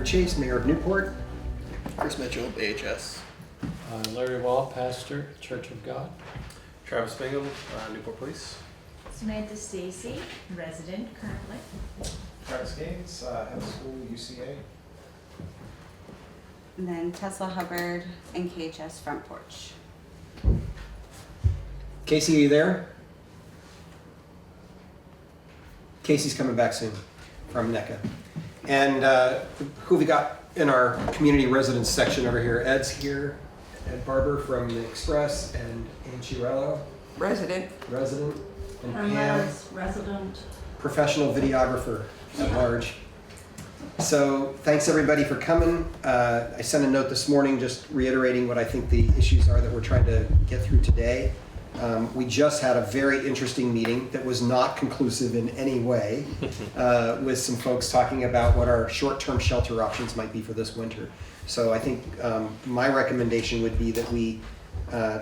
Patrick Chase, Mayor of Newport. Chris Mitchell, AHS. Larry Wall, pastor, Church of God. Travis Bingham, Newport Police. Samantha Stacy, resident currently. Travis Gaines, head of school, UCA. And then Tesla Hubbard and KHS Front Porch. Casey, are you there? Casey's coming back soon from NECA. And who we got in our community residence section over here? Ed's here, Ed Barber from the Express, and Ann Chirello, Resident. resident, and Pam, Resident. professional videographer at large. So thanks everybody for coming. I sent a note this morning just reiterating what I think the issues are that we're trying to get through today. We just had a very interesting meeting that was not conclusive in any way with some folks talking about what our short-term shelter options might be for this winter. So I think my recommendation would be that we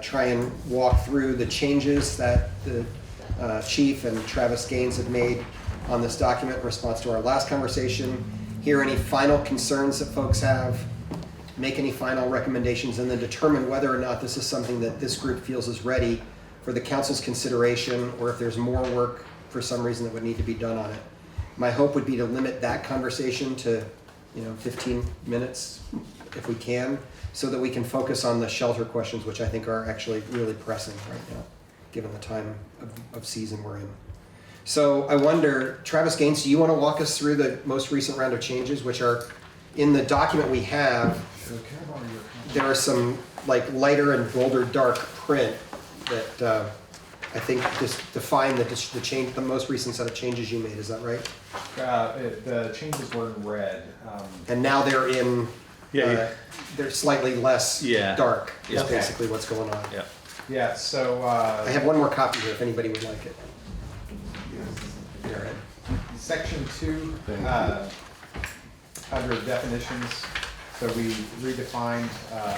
try and walk through the changes that the chief and Travis Gaines have made on this document in response to our last conversation, hear any final concerns that folks have, make any final recommendations, and then determine whether or not this is something that this group feels is ready for the council's consideration, or if there's more work for some reason that would need to be done on it. My hope would be to limit that conversation to 15 minutes if we can, so that we can focus on the shelter questions, which I think are actually really pressing right now, given the time of season we're in. So I wonder, Travis Gaines, do you want to walk us through the most recent round of changes, which are in the document we have? There are some like lighter and bolder dark print that I think just define the most recent set of changes you made. Is that right? The changes were in red. And now they're in. They're slightly less dark. Is Yeah. basically what's going on. Yeah. Yeah, so I have one more copy here if anybody would like it. There, Ed. section 2, under definitions, so we redefined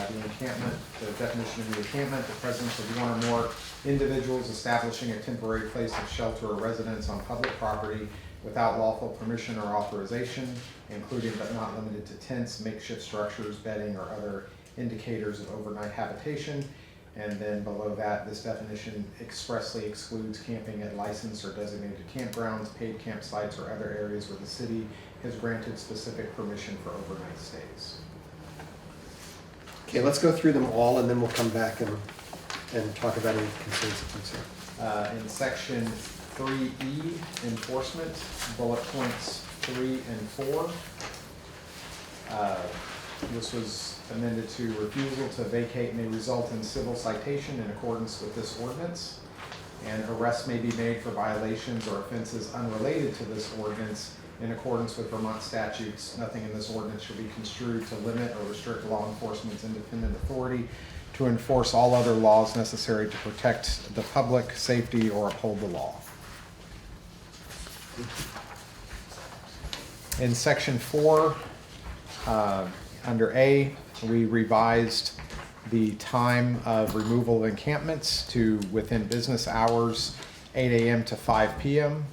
the encampment, the definition of the encampment, the presence of one or more individuals establishing a temporary place of shelter or residence on public property without lawful permission or authorization, including but not limited to tents, makeshift structures, bedding, or other indicators of overnight habitation. And then below that, this definition expressly excludes camping at licensed or designated campgrounds, paid campsites, or other areas where the city has granted specific permission for overnight stays. Okay, let's go through them all and then we'll come back and talk about any concerns that folks have. In section 3E, enforcement, bullet points 3 and 4. This was amended to refusal to vacate may result in civil citation in accordance with this ordinance. And arrests may be made for violations or offenses unrelated to this ordinance in accordance with Vermont statutes. Nothing in this ordinance shall be construed to limit or restrict law enforcement's independent authority to enforce all other laws necessary to protect the public safety or uphold the law. In section 4, under A, we revised the time of removal of encampments to within business hours, 8 a.m. to 5 p.m.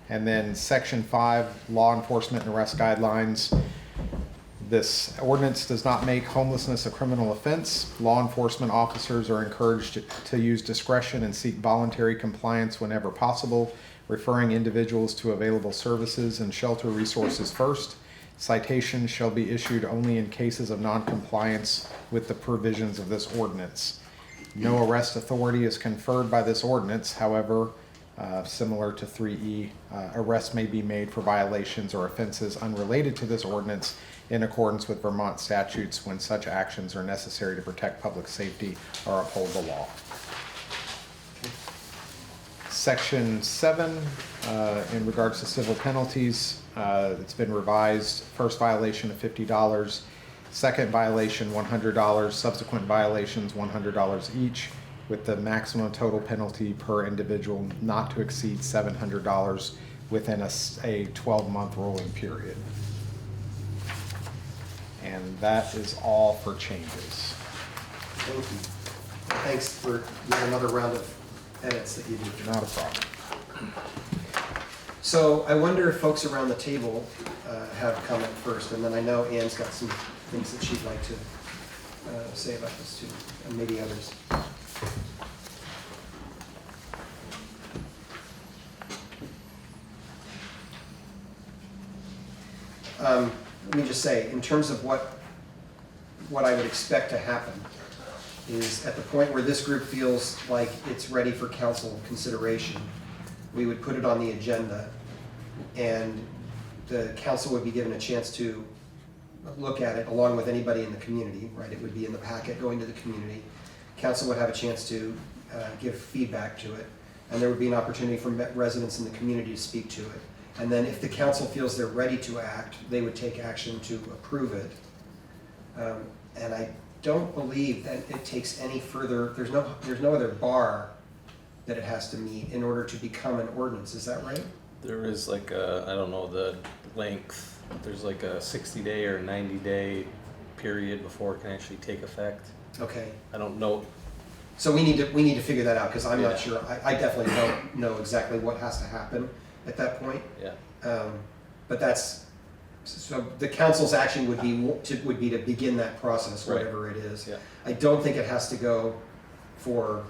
And then section 5, law enforcement and arrest guidelines. This ordinance does not make homelessness a criminal offense. Law enforcement officers are encouraged to use discretion and seek voluntary compliance whenever possible, referring individuals to available services and shelter resources first. Citations shall be issued only in cases of noncompliance with the provisions of this ordinance. No arrest authority is conferred by this ordinance. However, similar to 3E, arrests may be made for violations or offenses unrelated to this ordinance in accordance with Vermont statutes when such actions are necessary to protect public safety or uphold the law. Section 7, in regards to civil penalties, it's been revised. First violation of $50, second violation $100, subsequent violations $100 each, with the maximum total penalty per individual not to exceed $700 within a 12-month rolling period. And that is all for changes. Thank you. Thanks for yet another round of edits that you did. Not a problem. So I wonder if folks around the table have comment first, and then I know Ann's got some things that she'd like to say about this too, and maybe others. Let me just say, in terms of what I would expect to happen, is at the point where this group feels like it's ready for council consideration, we would put it on the agenda, and the council would be given a chance to look at it along with anybody in the community, right? It would be in the packet going to the community. Council would have a chance to give feedback to it, and there would be an opportunity for residents in the community to speak to it. And then if the council feels they're ready to act, they would take action to approve it. And I don't believe that it takes any further, there's no other bar that it has to meet in order to become an ordinance, is that right? There is like a, I don't know the length, there's like a 60-day or 90-day period before it can actually take effect. Okay, I don't know. so we need to figure that out, because I'm Yeah. not sure, I definitely don't know exactly what has to happen at that point. Yeah. But that's, so the council's action would be to begin that process, Right. whatever it is. Yeah. I don't think it has to go for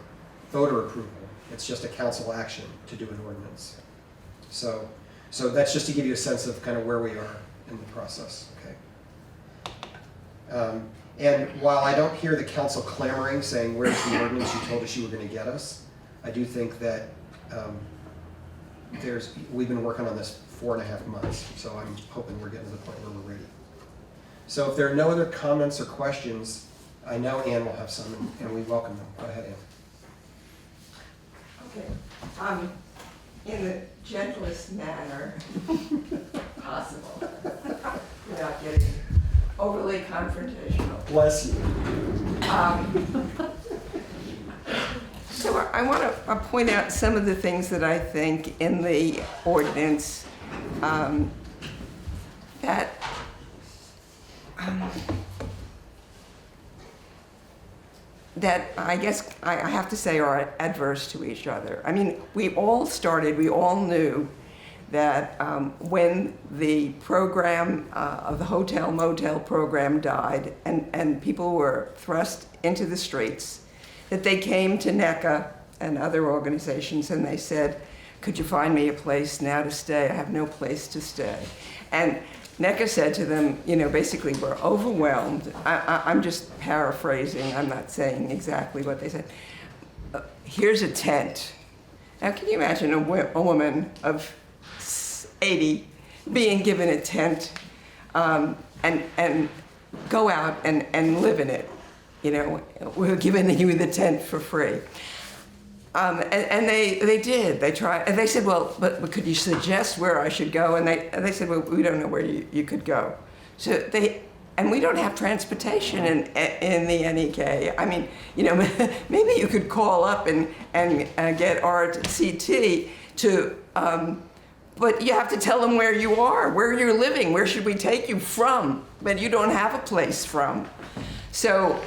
voter approval. It's just a council action to do an ordinance. So that's just to give you a sense of kind of where we are in the process, okay? And while I don't hear the council clamoring, saying, where's the ordinance you told us you were gonna get us? I do think that we've been working on this 4.5 months, so I'm hoping we're getting to the point where we're ready. So if there are no other comments or questions, I know Ann will have some, and we welcome them. Go ahead, Ann. Okay, in the gentlest manner possible, without getting overly confrontational. Bless you. So I want to point out some of the things that I think in the ordinance that I guess I have to say are adverse to each other. I mean, we all knew that when the program, the hotel motel program died and people were thrust into the streets, that they came to NECA and other organizations and they said, could you find me a place now to stay? I have no place to stay. And NECA said to them, you know, basically, we're overwhelmed. I'm just paraphrasing. I'm not saying exactly what they said. Here's a tent. Now, can you imagine a woman of 80 being given a tent and go out and live in it? You know, we're giving you the tent for free. And they did. They tried. And they said, well, but could you suggest where I should go? And they said, well, we don't know where you could go. So and we don't have transportation in the NEK. I mean, you know, maybe you could call up and get RCT to, but you have to tell them where you are, where you're living, where should we take you from? But you don't have a place from. So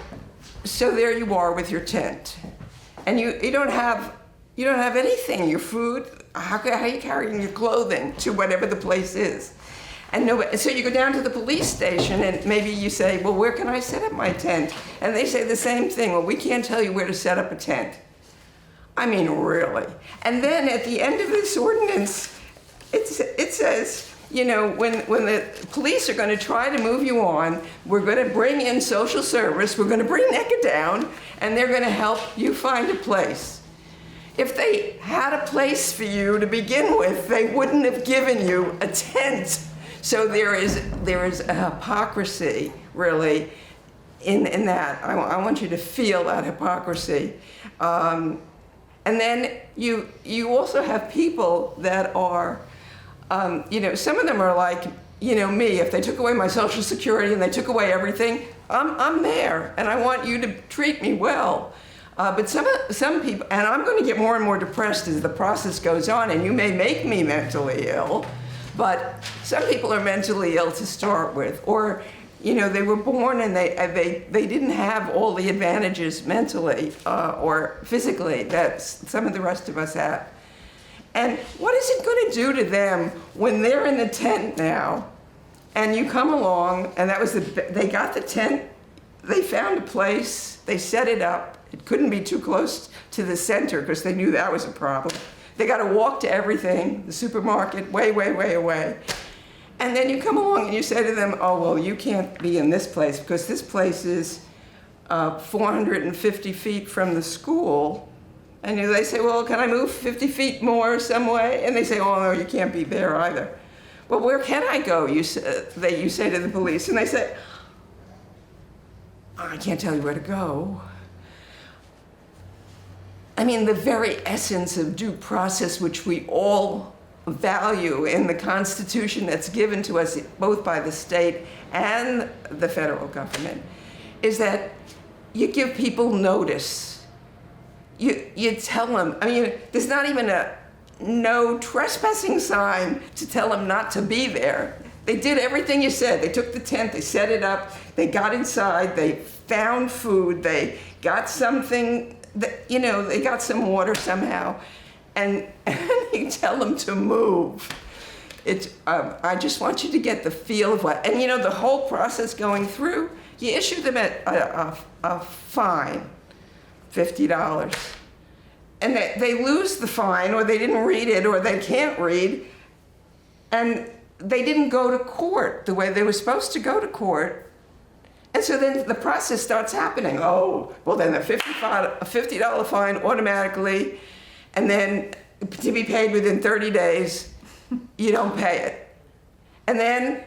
there you are with your tent. And you don't have anything, your food. How are you carrying your clothing to whatever the place is? And so you go down to the police station and maybe you say, well, where can I set up my tent? And they say the same thing, well, we can't tell you where to set up a tent. I mean, really. And then at the end of this ordinance, it says, you know, when the police are going to try to move you on, we're going to bring in social service, we're going to bring NECA down, and they're going to help you find a place. If they had a place for you to begin with, they wouldn't have given you a tent. So there is a hypocrisy, really, in that. I want you to feel that hypocrisy. And then you also have people that are, you know, some of them are like, you know, me. If they took away my Social Security and they took away everything, I'm there, and I want you to treat me well. But some people, and I'm going to get more and more depressed as the process goes on, and you may make me mentally ill, but some people are mentally ill to start with, or, you know, they were born and they didn't have all the advantages mentally or physically that some of the rest of us have. And what is it going to do to them when they're in the tent now And you come along, and that was they got the tent, they found a place, they set it up. It couldn't be too close to the center because they knew that was a problem. They got to walk to everything, the supermarket, way, way, way away. And then you come along and you say to them, oh, well, you can't be in this place because this place is 450 feet from the school. And they say, well, can I move 50 feet more some way? And they say, oh, no, you can't be there either. Well, where can I go? You say to the police. And they say, I can't tell you where to go. I mean, the very essence of due process, which we all value in the Constitution that's given to us both by the state and the federal government, is that you give people notice. You tell them, I mean, there's not even a no trespassing sign to tell them not to be there. They did everything you said. They took the tent, they set it up, they got inside, they found food, they got something, they got some water somehow, and you tell them to move. I just want you to get the feel of what, and the whole process going through, you issue them a fine, $50. And they lose the fine, or they didn't read it, or they can't read, and they didn't go to court the way they were supposed to go to court. And so then the process starts happening. Oh, well then a $50 fine automatically, and then to be paid within 30 days, you don't pay it. And then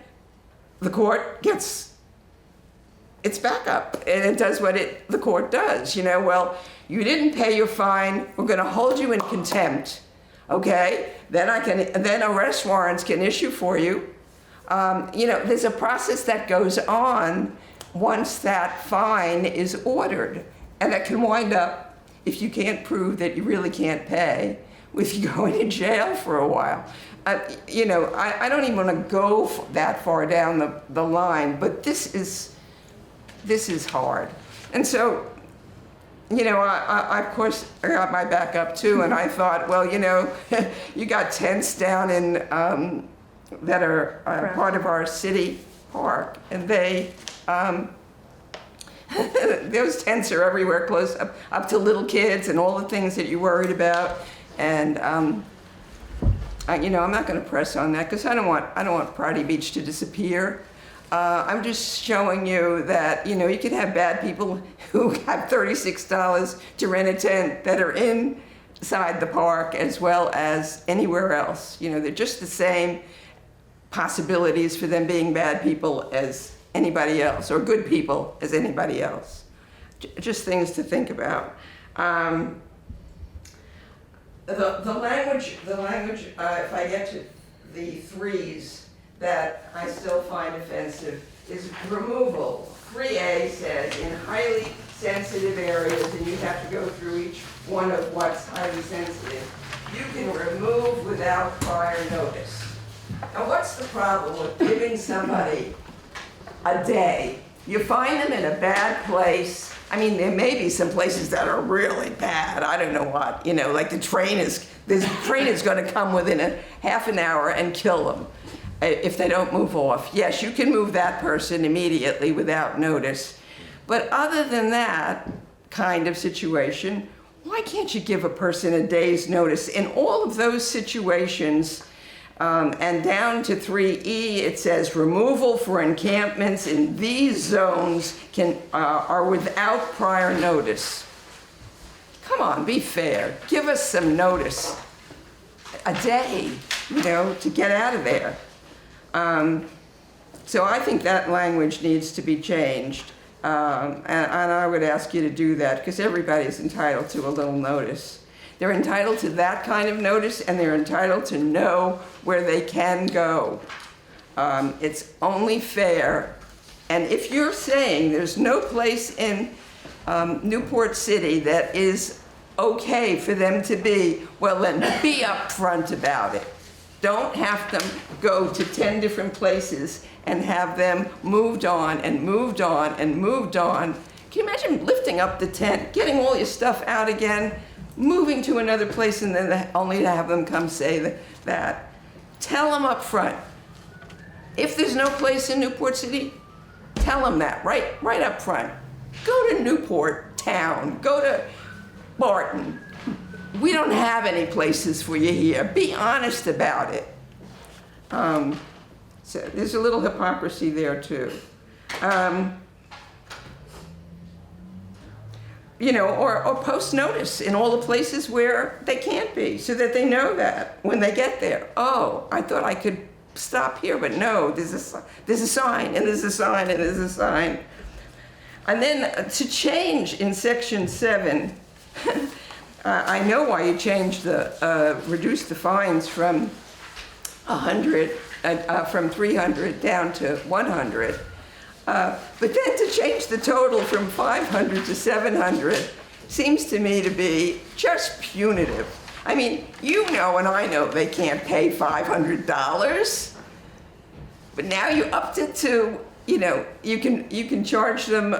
the court gets its back up, and it does what the court does. Well, you didn't pay your fine, we're gonna hold you in contempt, okay? Then arrest warrants can issue for you. There's a process that goes on once that fine is ordered, and that can wind up, if you can't prove that you really can't pay, with you going to jail for a while. I don't even want to go that far down the line, but this is hard. And so, I of course I got my back up too, and I thought, well, you got tents down in that are part of our city park, and they those tents are everywhere, close up to little kids and all the things that you're worried about. And I'm not going to press on that because I don't want Party Beach to disappear. I'm just showing you that, you can have bad people who have $36 to rent a tent that are inside the park as well as anywhere else. They're just the same possibilities for them being bad people as anybody else, or good people as anybody else. Just things to think about. The language, if I get to the threes, that I still find offensive is removal. 3A says in highly sensitive areas, and you have to go through each one of what's highly sensitive, you can remove without prior notice. Now what's the problem with giving somebody a day? You find them in a bad place. I mean, there may be some places that are really bad. I don't know what, like the train is going to come within a half an hour and kill them if they don't move off. Yes, you can move that person immediately without notice. But other than that kind of situation, why can't you give a person a day's notice? In all of those situations, and down to 3E, it says removal for encampments in these zones are without prior notice. Come on, be fair. Give us some notice. A day, to get out of there. So I think that language needs to be changed. And I would ask you to do that because everybody's entitled to a little notice. They're entitled to that kind of notice, and they're entitled to know where they can go. It's only fair. And if you're saying there's no place in Newport City that is okay for them to be, well then be upfront about it. Don't have them go to 10 different places and have them moved on and moved on and moved on. Can you imagine lifting up the tent, getting all your stuff out again, moving to another place, and then only to have them come say that? Tell them up front. If there's no place in Newport City, tell them that right up front. Go to Newport Town, go to Barton. We don't have any places for you here. Be honest about it. So there's a little hypocrisy there too. You know, or post notice in all the places where they can't be, so that they know that when they get there. Oh, I thought I could stop here, but no, there's a sign, and there's a sign, and there's a sign. And then to change in section 7, I know why you changed reduce the fines from 100, from 300 down to 100. But then to change the total from 500 to 700 seems to me to be just punitive. I mean, you know and I know they can't pay $500, but now you upped it to, you know, you can charge them,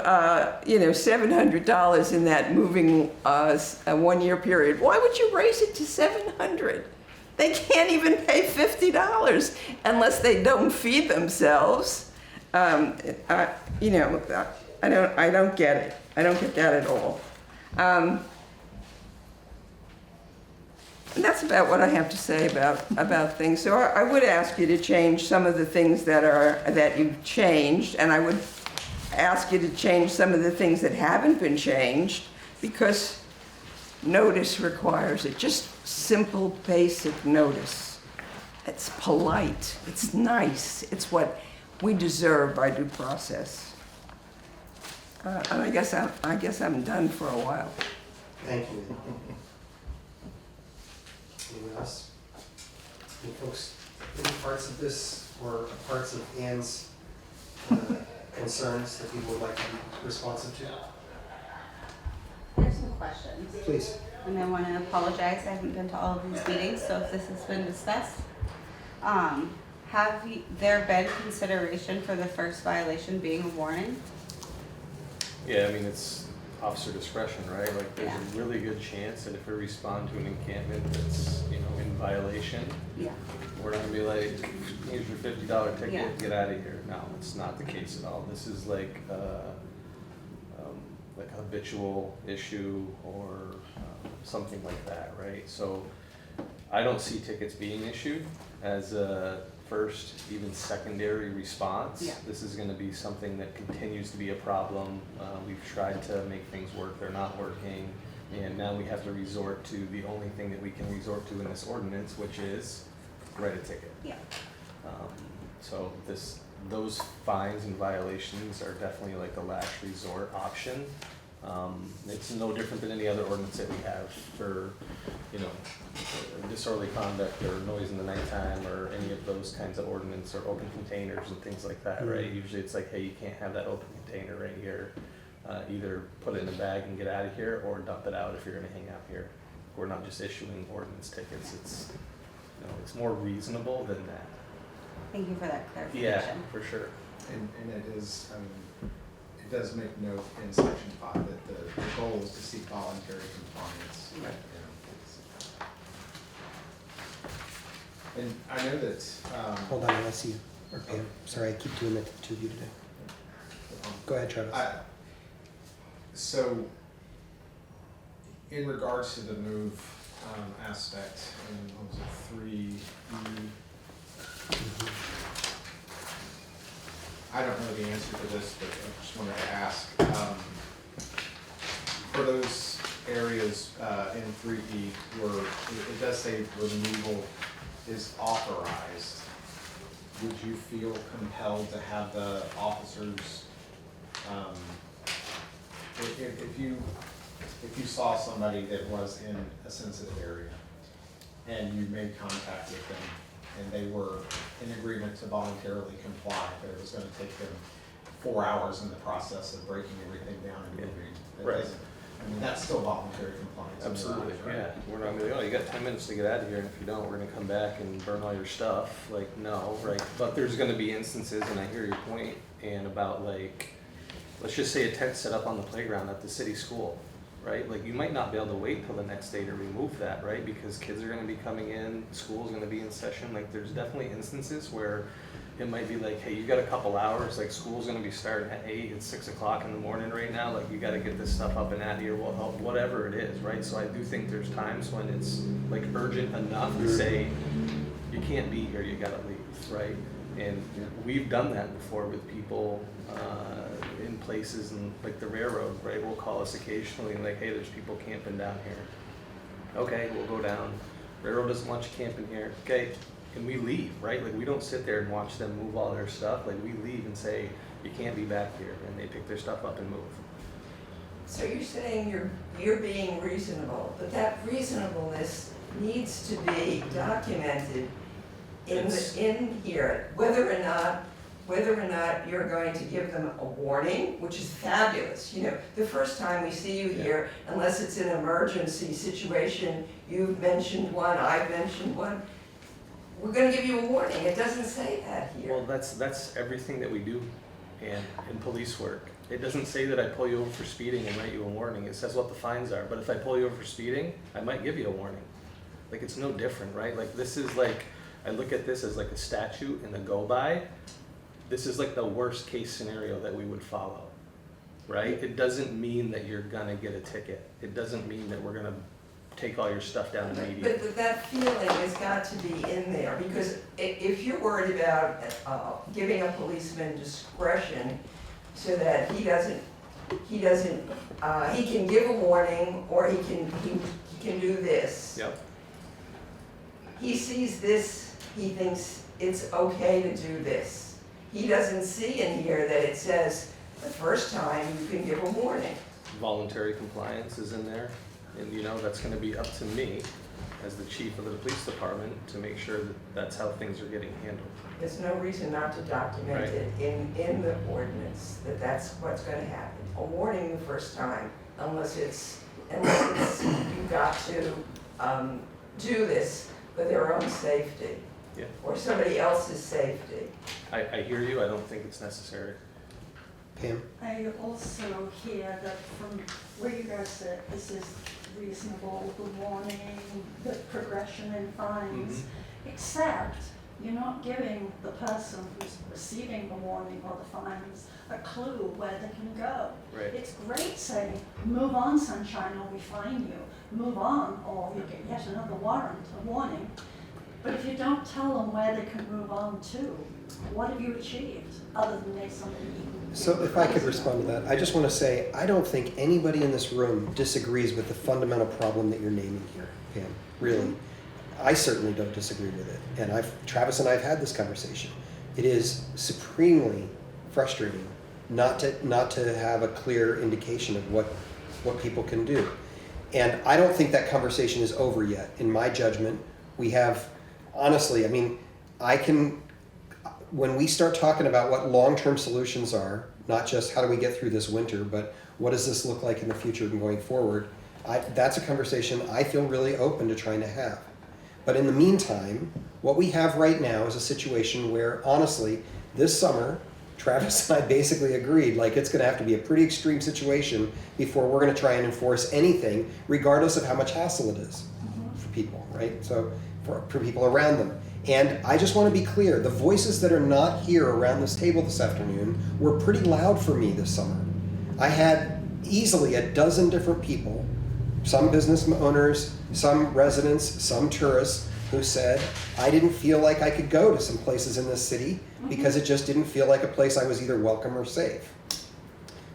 you know, $700 in that moving 1 year period. Why would you raise it to 700? They can't even pay $50 unless they don't feed themselves. You know, I don't get it. I don't get that at all. And that's about what I have to say about things. So I would ask you to change some of the things that you've changed, and I would ask you to change some of the things that haven't been changed, because notice requires it. Just simple, basic notice. It's polite. It's nice. It's what we deserve by due process. And I guess I'm done for a while. Thank you. Anyone else? Any folks, any parts of this or parts of Ann's concerns that people would like to be responsive to? I have some questions. Please. And I want to apologize, I haven't been to all of these meetings, so if this has been discussed. Have there been consideration for the first violation being a warning? Yeah, I mean, it's officer discretion, right? Like, there's Yeah. a really good chance that if we respond to an encampment that's, you know, in violation, Yeah. we're not gonna be like, here's your $50 ticket, Yeah. get out of here. No, it's not the case at all. This is like a habitual issue or something like that, right? So I don't see tickets being issued as a first, even secondary response. Yeah. This is gonna be something that continues to be a problem. We've tried to make things work, they're not working. And now we have to resort to the only thing that we can resort to in this ordinance, which is write a ticket. Yeah. So those fines and violations are definitely like a last resort option. It's no different than any other ordinance that we have for, you know, disorderly conduct or noise in the nighttime or any of those kinds of ordinance or open containers and things like that, right? Usually it's like, hey, you can't have that open container right here. Either put it in a bag and get out of here or dump it out if you're gonna hang out here. We're not just issuing ordinance tickets. It's, you know, it's more reasonable than that. Thank you for that clarification. Yeah, for sure. And it is, I mean, it does make note in section 5 that the goal is to seek voluntary compliance. Right. You know, and I know that, Hold on, I see you. Or Pam. Sorry, I keep doing that to the two of you today. Go ahead, Travis. So, in regards to the move aspect, and what was it, 3E? I don't know the answer to this, but I just wanted to ask. For those areas in 3E where it does say removal is authorized, would you feel compelled to have the officers, if you saw somebody that was in a sensitive area and you made contact with them and they were in agreement to voluntarily comply, but it was gonna take them 4 hours in the process of breaking everything down and moving? Right. I mean, that's still voluntary compliance. in your Absolutely, eyes, right? yeah. We're not gonna be like, oh, you got 10 minutes to get out of here, and if you don't, we're gonna come back and burn all your stuff. Like, no, right? But there's gonna be instances, and I hear your point, and about like, let's just say a tent set up on the playground at the city school, right? Like, you might not be able to wait till the next day to remove that, right? Because kids are gonna be coming in, school's gonna be in session. Like, there's definitely instances where it might be like, hey, you got a couple hours, like school's gonna be starting at 8, it's 6 o'clock in the morning right now, like you gotta get this stuff up and out of here, well, whatever it is, right? So I do think there's times when it's like urgent enough to say, you can't be here, you gotta leave, right? And we've done that before with people in places and like the railroad, right? Will call us occasionally and like, hey, there's people camping down here. Okay, we'll go down. Railroad doesn't want you camping here. Okay, and we leave, right? Like we don't sit there and watch them move all their stuff. Like we leave and say, you can't be back here, and they pick their stuff up and move. So you're saying you're being reasonable, but that reasonableness needs to be documented in here, whether or not you're going to give them a warning, which is fabulous. You know, the first time we see you here, unless it's an emergency situation, you've mentioned one, I've mentioned one, we're gonna give you a warning. It doesn't say that here. Well, that's everything that we do in police work. It doesn't say that I pull you over for speeding and write you a warning. It says what the fines are. But if I pull you over for speeding, I might give you a warning. Like it's no different, right? Like this is like, I look at this as like a statute and a go by. This is like the worst case scenario that we would follow, right? It doesn't mean that you're gonna get a ticket. It doesn't mean that we're gonna take all your stuff down immediately. But that feeling has got to be in there, because if you're worried about giving a policeman discretion so that he can give a warning, or he can do this. Yep. He sees this, he thinks it's okay to do this. He doesn't see in here that it says the first time you can give a warning. Voluntary compliance is in there, and you know, that's gonna be up to me as the chief of the police department to make sure that that's how things are getting handled. There's no reason not to document Right. it in the ordinance, that that's what's gonna happen. A warning the first time, unless it's you've got to do this for their own safety. Yeah. Or somebody else's safety. I hear you, I don't think it's necessary. Pam? I also hear that from where you guys said this is reasonable, the warning, the progression in fines, except you're not giving the person who's receiving the warning or the fines a clue where they can go. Right. It's great saying, move on, sunshine, or we fine you. Move on, or you get yet another warning. But if you don't tell them where they can move on to, what have you achieved, other than make somebody eat? So if I could respond to that, I just want to say, I don't think anybody in this room disagrees with the fundamental problem that you're naming here, Pam, really. I certainly don't disagree with it, and Travis and I have had this conversation. It is supremely frustrating not to have a clear indication of what people can do. And I don't think that conversation is over yet. In my judgment, we have, honestly, I mean, when we start talking about what long-term solutions are, not just how do we get through this winter, but what does this look like in the future and going forward, that's a conversation I feel really open to trying to have. But in the meantime, what we have right now is a situation where, honestly, this summer, Travis and I basically agreed, like it's gonna have to be a pretty extreme situation before we're gonna try and enforce anything, regardless of how much hassle it is for people, right? So for people around them. And I just want to be clear, the voices that are not here around this table this afternoon were pretty loud for me this summer. I had easily a dozen different people, some business owners, some residents, some tourists, who said, I didn't feel like I could go to some places in this city because it just didn't feel like a place I was either welcome or safe.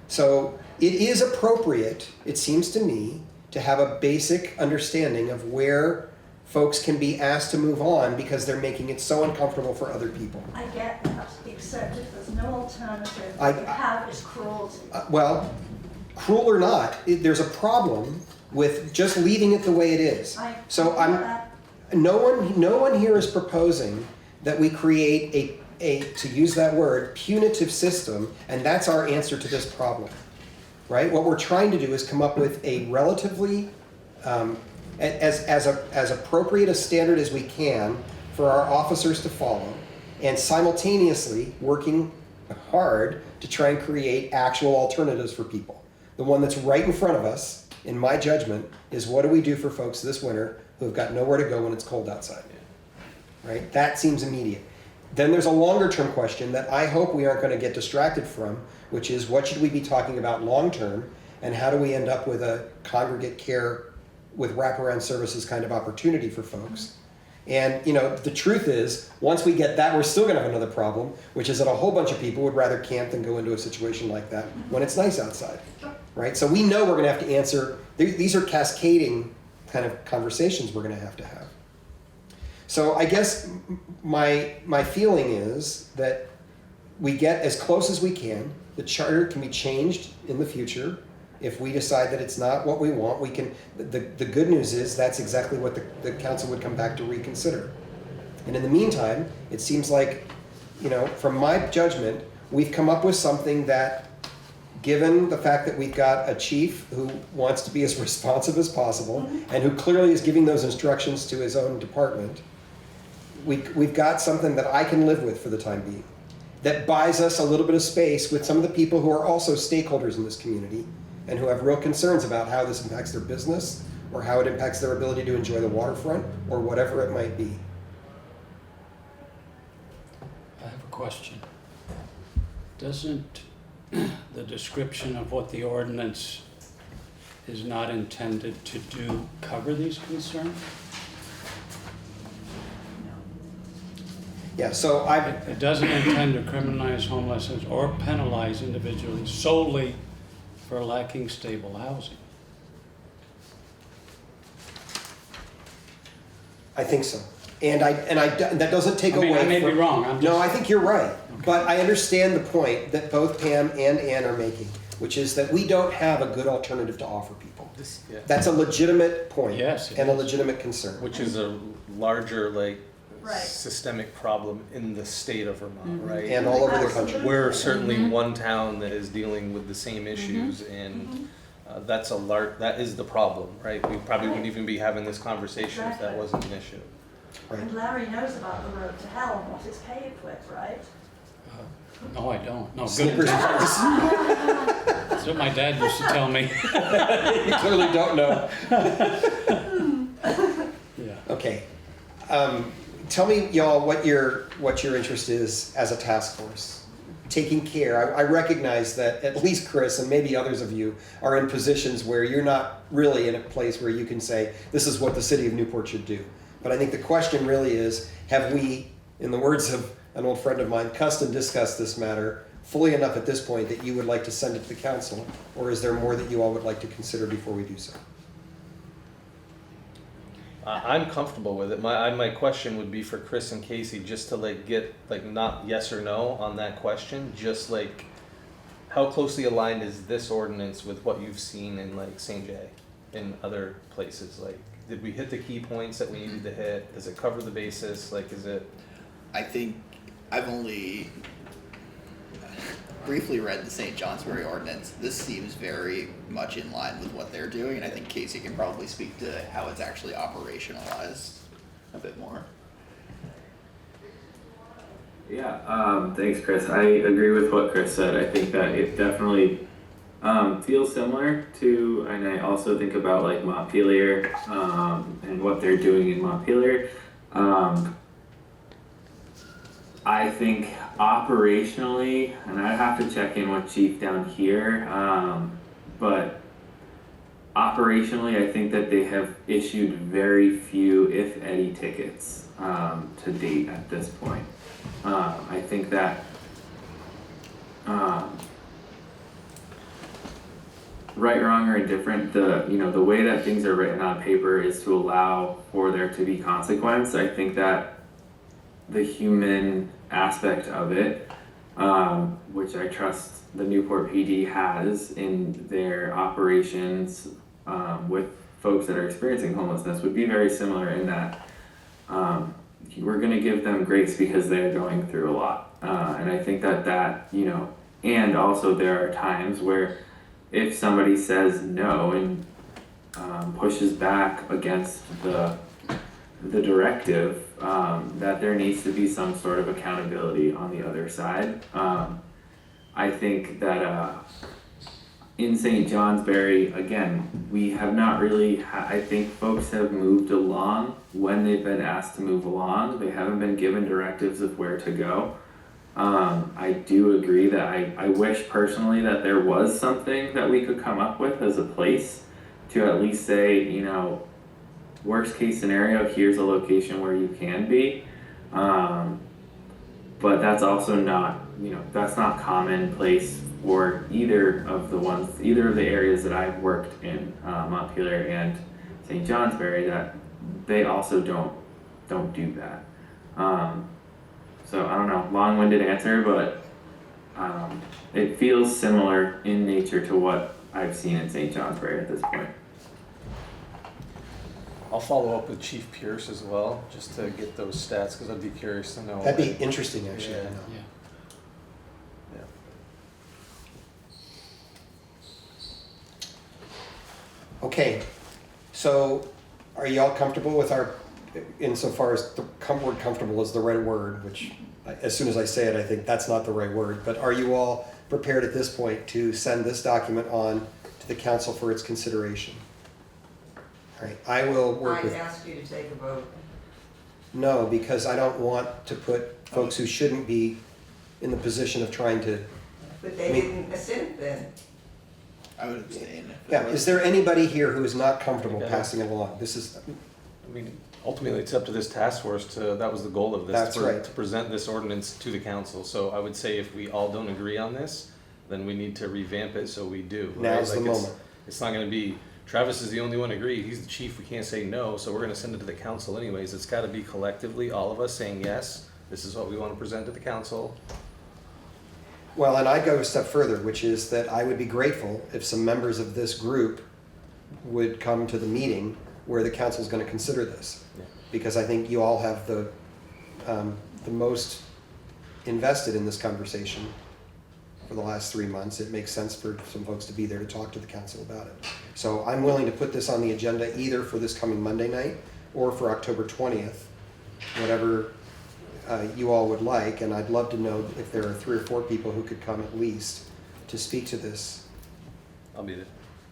So it is appropriate, it seems to me, to have a basic understanding of where folks can be asked to move on because they're making it so uncomfortable for other people. I get that, except if there's no alternative, I- what you have is cruelty. Well, cruel or not, there's a problem with just leaving it the way it is. So no one here is proposing that we create a to use that word, punitive system, and that's our answer to this problem, right? What we're trying to do is come up with a relatively as appropriate a standard as we can for our officers to follow, and simultaneously working hard to try and create actual alternatives for people. The one that's right in front of us, in my judgment, is what do we do for folks this winter who have got nowhere to go when it's cold outside, right? That seems immediate. Then there's a longer term question that I hope we aren't going to get distracted from, which is what should we be talking about long term, and how do we end up with a congregate care with wraparound services kind of opportunity for folks. And the truth is, once we get that, we're still going to have another problem, which is that a whole bunch of people would rather camp than go into a situation like that when it's nice outside, right? So we know we're going to have to answer. These are cascading kind of conversations we're going to have. So I guess my feeling is that we get as close as we can. The charter can be changed in the future. If we decide that it's not what we want, we can. The good news is that's exactly what the council would come back to reconsider. And in the meantime, it seems like, from my judgment, we've come up with something that, given the fact that we've got a chief who wants to be as responsive as possible and who clearly is giving those instructions to his own department, we've got something that I can live with for the time being, that buys us a little bit of space with some of the people who are also stakeholders in this community and who have real concerns about how this impacts their business or how it impacts their ability to enjoy the waterfront or whatever it might be. I have a question. Doesn't the description of what the ordinance is not intended to do cover these concerns? Yeah, so It doesn't intend to criminalize homelessness or penalize individuals solely for lacking stable housing. I think so. And that doesn't take away I may be from- wrong. No, I think you're right. But I understand the point that both Pam and Ann are making, which is that we don't have a good alternative to offer people. That's a legitimate point. Yes, it and a is. legitimate concern. Which is a larger, Right. systemic problem in the state of Vermont, right? And all over the country. We're certainly one town that is dealing with the same issues, and that is the problem, right? We probably wouldn't even be having this conversation if that Exactly. wasn't an issue. Right. And Larry knows about the road to hell and what it's paved with, right? No, I don't. No, good. Snickers bars. That's what my dad used to tell me. You clearly don't know. Yeah. Okay. Tell me, y'all, what your interest is as a task force. Taking care. I recognize that at least Chris and maybe others of you are in positions where you're not really in a place where you can say, this is what the city of Newport should do. But I think the question really is, have we, in the words of an old friend of mine, cussed and discussed this matter fully enough at this point that you would like to send it to the council? Or is there more that you all would like to consider before we do so? I'm comfortable with it. My question would be for Chris and Casey, just to get not yes or no on that question, just how closely aligned is this ordinance with what you've seen in St. Jay in other places? Did we hit the key points that we needed to hit? Does it cover the basis? Is it? I think I've only briefly read the St. Johnsbury ordinance. This seems very much in line with what they're doing, and I think Casey can probably speak to how it's actually operationalized a bit more. Yeah, thanks, Chris. I agree with what Chris said. I think that it definitely feels similar to, and I also think about Montpelier and what they're doing in Montpelier. I think operationally, and I'd have to check in with Chief down here, but operationally, I think that they have issued very few, if any, tickets to date at this point. I think that right, wrong, or indifferent, the way that things are written on paper is to allow for there to be consequence. I think that the human aspect of it, which I trust the Newport PD has in their operations with folks that are experiencing homelessness, would be very similar in that we're going to give them grace because they're going through a lot. And I think that, and also there are times where if somebody says no and pushes back against the directive, that there needs to be some sort of accountability on the other side. I think that in St. Johnsbury, again, we have not really, I think folks have moved along when they've been asked to move along. They haven't been given directives of where to go. I do agree that I wish personally that there was something that we could come up with as a place to at least say, you know, worst case scenario, here's a location where you can be. But that's also not, you know, that's not commonplace for either of the areas that I've worked in, Montpelier and St. Johnsbury, that they also don't do that. So I don't know, long-winded answer, but it feels similar in nature to what I've seen in St. Johnsbury at this point. I'll follow up with Chief Pierce as well, just to get those stats, because I'd be curious to know. That'd be interesting, actually. Yeah. to know. Yeah. Yeah. Okay, so are you all comfortable with our, insofar as the word comfortable is the right word, which as soon as I say it, I think that's not the right word, but are you all prepared at this point to send this document on to the council for its consideration? All right, I will work with. I'd ask you to take a vote. No, because I don't want to put folks who shouldn't be in the position of trying to. But they didn't assent then. I would abstain. Yeah, is there anybody here who is not comfortable passing it along? This is, I mean, ultimately, it's up to this task force to, that was the goal of this. That's right. To present this ordinance to the council. So I would say if we all don't agree on this, then we need to revamp it so we do. right? Now's the Like, moment. It's not gonna be, Travis is the only one to agree, he's the chief, we can't say no, so we're gonna send it to the council anyways. It's gotta be collectively, all of us saying, yes, this is what we wanna present to the council. well, and I go a step further, which is that I would be grateful if some members of this group would come to the meeting where the council is going to consider this. Yeah. Because I think you all have the most invested in this conversation for the last 3 months. It makes sense for some folks to be there to talk to the council about it. So I'm willing to put this on the agenda either for this coming Monday night or for October 20th, whatever you all would like. And I'd love to know if there are 3 or 4 people who could come at least to speak to this. I'll be there.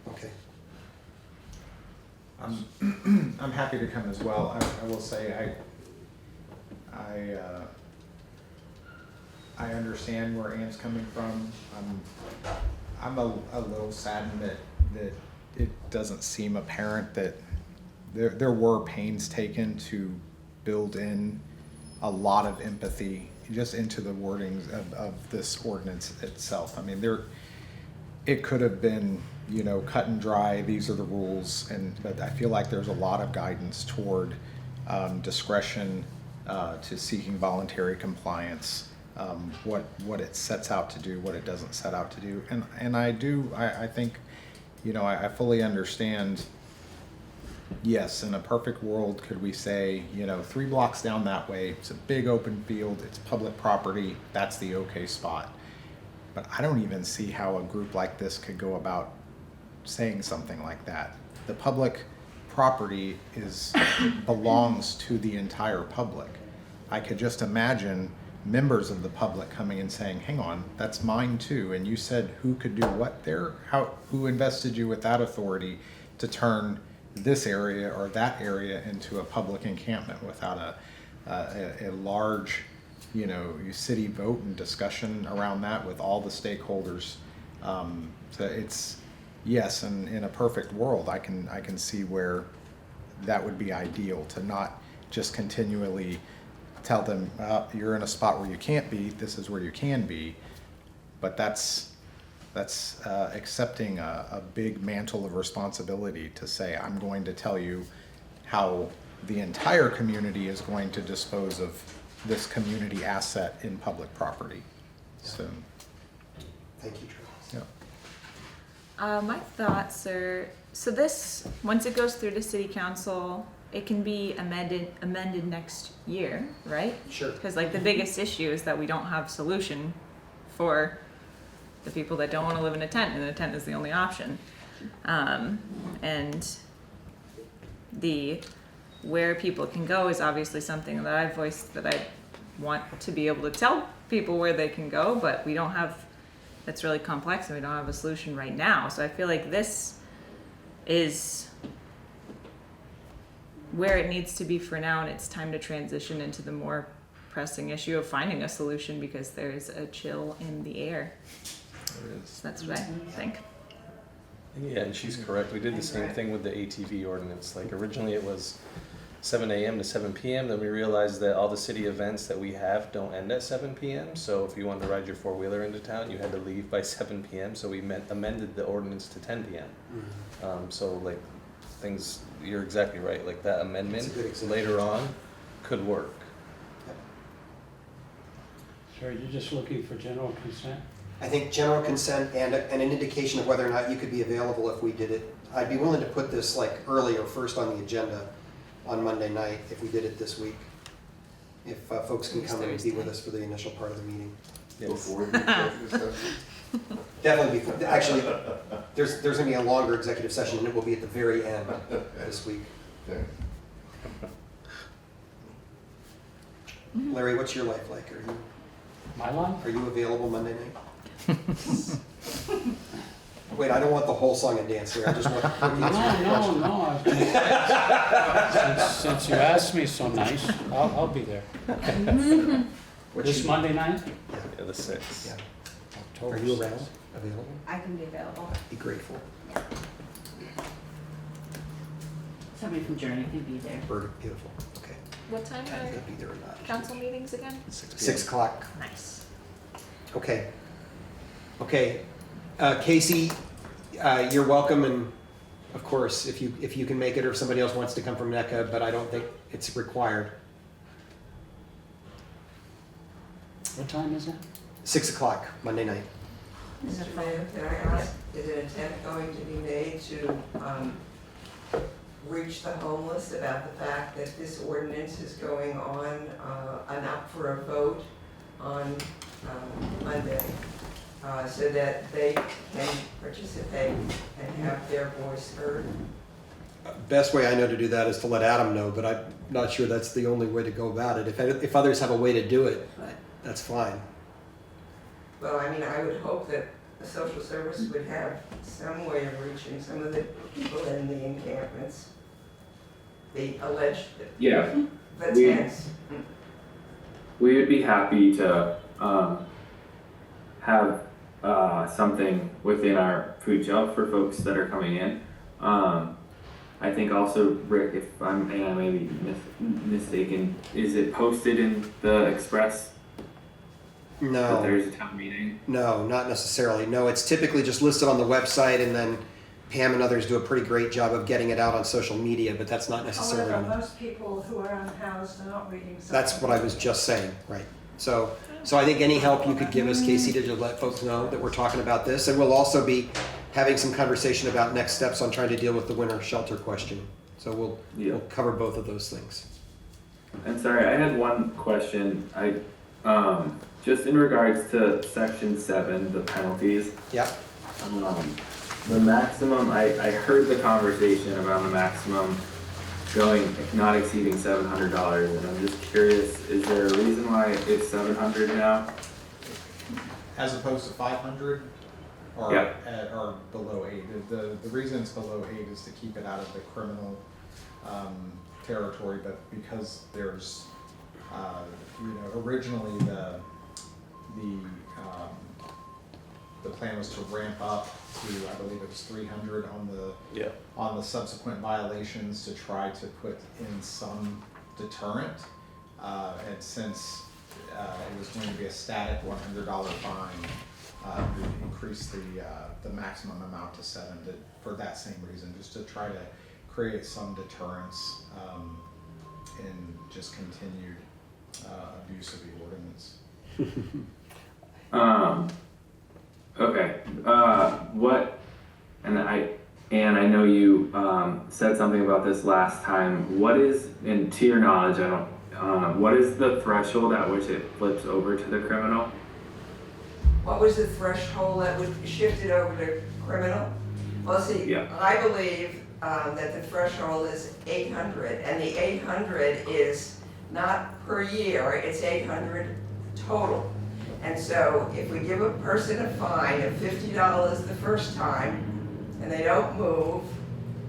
Okay. I'm happy to come as well. I will say I understand where Ann's coming from. I'm a little saddened that it doesn't seem apparent that there were pains taken to build in a lot of empathy just into the wordings of this ordinance itself. I mean, it could have been, you know, cut and dry, these are the rules, but I feel like there's a lot of guidance toward discretion to seeking voluntary compliance, what it sets out to do, what it doesn't set out to do. And I think, you know, I fully understand, yes, in a perfect world, could we say, you know, 3 blocks down that way, it's a big open field, it's public property, that's the okay spot. But I don't even see how a group like this could go about saying something like that. The public property belongs to the entire public. I could just imagine members of the public coming and saying, hang on, that's mine too, and you said who could do what there? Who invested you with that authority to turn this area or that area into a public encampment without a large, you know, city vote and discussion around that with all the stakeholders? So it's, yes, and in a perfect world, I can see where that would be ideal, to not just continually tell them, you're in a spot where you can't be, this is where you can be. But that's accepting a big mantle of responsibility to say, I'm going to tell you how the entire community is going to dispose of this community asset in public property. So, Thank you, Travis. yeah. My thoughts are, so this, once it goes through to city council, it can be amended next year, right? Sure. Because like the biggest issue is that we don't have solution for the people that don't want to live in a tent, and a tent is the only option. And where people can go is obviously something that I've voiced, that I want to be able to tell people where they can go, but we don't have that's really complex and we don't have a solution right now. So I feel like this is where it needs to be for now, and it's time to transition into the more pressing issue of finding a solution because there's a chill in the air. So that's what I think. Yeah, and she's correct. We did the same thing with the ATV ordinance. Like originally it was 7 a.m. to 7 p.m. Then we realized that all the city events that we have don't end at 7 p.m. So if you wanted to ride your four-wheeler into town, you had to leave by 7 p.m. So we amended the ordinance to 10 p.m. So like things, you're exactly right. Like that amendment That's a good example. later on could work. So you're just looking for general consent? I think general consent and an indication of whether or not you could be available if we did it. I'd be willing to put this like earlier, first on the agenda on Monday night if we did it this week. If folks can come and be with us for the initial part of the meeting. Yes. Definitely before, actually, there's gonna be a longer executive session and it will be at the very end this week. Larry, what's your life like? My life? Are you available Monday night? Wait, I don't want the whole song and dance here. I just want. No. Since you asked me so nice, I'll be there. This Monday night? Yeah, the 6th. Yeah. October Are you 6th. around? Available? I can be available. Be grateful. Somebody from Journey can be there. Bird, beautiful. Okay. What time I are could be there or not. council meetings again? 6 o'clock. Nice. Okay. Okay. Casey, you're welcome, and of course, if you can make it, or if somebody else wants to come from NECA, but I don't think it's required. What time is it? 6 o'clock Monday night. Mr. Mayor, can I ask, is an attempt going to be made to reach the homeless about the fact that this ordinance is going on and up for a vote on Monday, so that they can participate and have their voice heard? Best way I know to do that is to let Adam know, but I'm not sure that's the only way to go about it. If others have a way to do it, that's fine. Well, I mean, I would hope that the social service would have some way of reaching some of the people in the encampments, the alleged Yeah, the tents. we would be happy to have something within our food shelf for folks that are coming in. I think also, Rick, if I may be mistaken, is it posted in the Express that No, there's a town meeting? no, not necessarily. No, it's typically just listed on the website, and then Pam and others do a pretty great job of getting it out on social media, but that's not necessarily. However, most people who are unhoused are not reading something. That's what I was just saying, right. So I think any help you could give us, Casey, to just let folks know that we're talking about this, and we'll also be having some conversation about next steps on trying to deal with the winter shelter question. So we'll cover both of those things. And sorry, I had one question. Just in regards to section 7, the penalties. Yeah. The maximum, I heard the conversation about the maximum going, not exceeding $700, and I'm just curious, is there a reason why it's 700 now? As opposed to 500 or Yeah. or below 8. The reason it's below 8 is to keep it out of the criminal territory, but because there's originally the plan was to ramp up to, I believe it was 300 on the subsequent violations to try to put in some deterrent. And since it was going to be a static $100 fine, we increased the maximum amount to 7 for that same reason, just to try to create some deterrence in just continued abuse of the ordinance. Okay. And I know you said something about this last time. What is, and to your knowledge, what is the threshold at which it flips over to the criminal? What was the threshold that would shift it over to criminal? Well, see, Yeah. I believe that the threshold is 800, and the 800 is not per year, it's 800 total. And so if we give a person a fine of $50 the first time, and they don't move,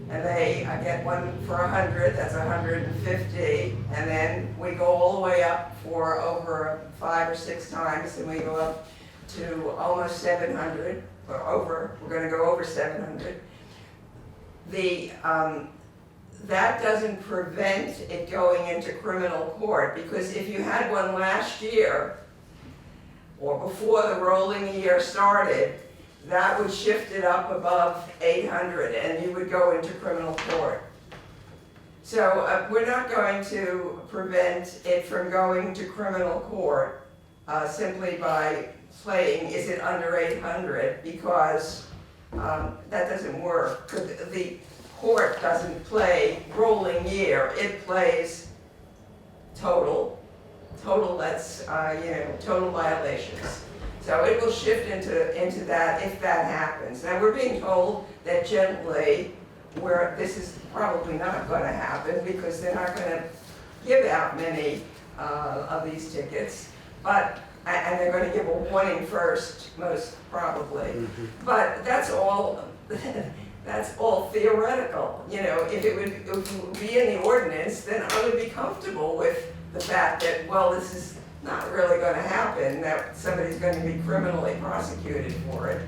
and they get one for 100, that's 150, and then we go all the way up for over 5 or 6 times, and we go up to almost 700, we're gonna go over 700. That doesn't prevent it going into criminal court, because if you had one last year, or before the rolling year started, that would shift it up above 800 and you would go into criminal court. So we're not going to prevent it from going to criminal court simply by playing is it under 800, because that doesn't work. The court doesn't play rolling year, it plays total, that's, total violations. So it will shift into that if that happens. Now, we're being told that gently, where this is probably not going to happen because they're not going to give out many of these tickets, and they're going to give a warning first, most probably. Mm-hmm. But that's all theoretical. If it would be in the ordinance, then I would be comfortable with the fact that, well, this is not really going to happen, that somebody's going to be criminally prosecuted for it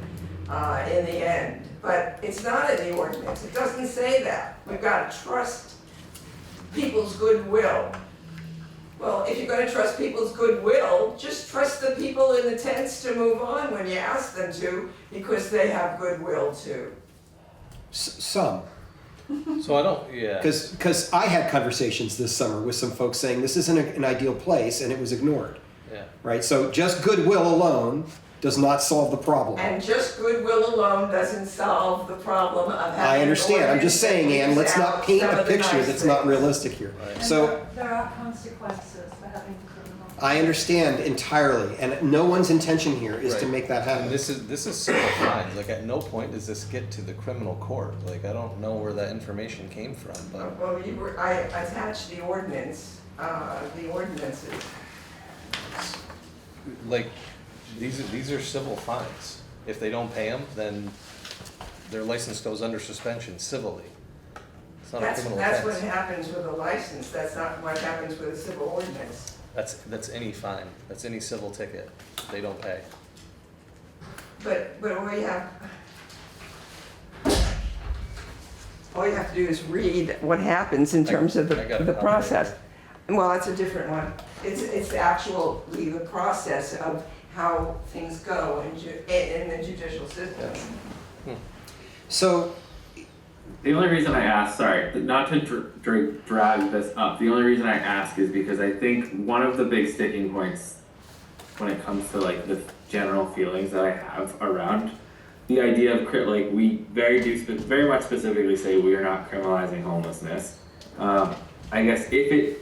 in the end. But it's not in the ordinance. It doesn't say that. We've got to trust people's goodwill. Well, if you're going to trust people's goodwill, just trust the people in the tents to move on when you ask them to, because they have goodwill too. Some. So I don't, yeah. Because I had conversations this summer with some folks saying this isn't an ideal place, and it was ignored. Yeah. Right? So just goodwill alone does not solve the problem. And just goodwill alone doesn't solve the problem of having. I understand. I'm just saying, Ann, let's not paint a picture that's not realistic here. And So there are consequences for having criminal. I understand entirely, and no one's intention here is to Right. make that happen. And this is simple fines. Like at no point does this get to the criminal court. Like I don't know where that information came from, but Well, I attached the ordinance, the ordinances. like these are civil fines. If they don't pay them, then their license goes under suspension civilly. It's not a criminal That's what offense. happens with a license, that's not what happens with a civil ordinance. That's any fine. That's any civil ticket. They don't pay. But all you have to do is read what happens in terms of I got a the copy. process. Well, that's a different one. It's the process of how things go in the judicial system. So The only reason I ask, sorry, not to drag this up, the only reason I ask is because I think one of the big sticking points when it comes to like the general feelings that I have around the idea of like we very much specifically say we are not criminalizing homelessness. I guess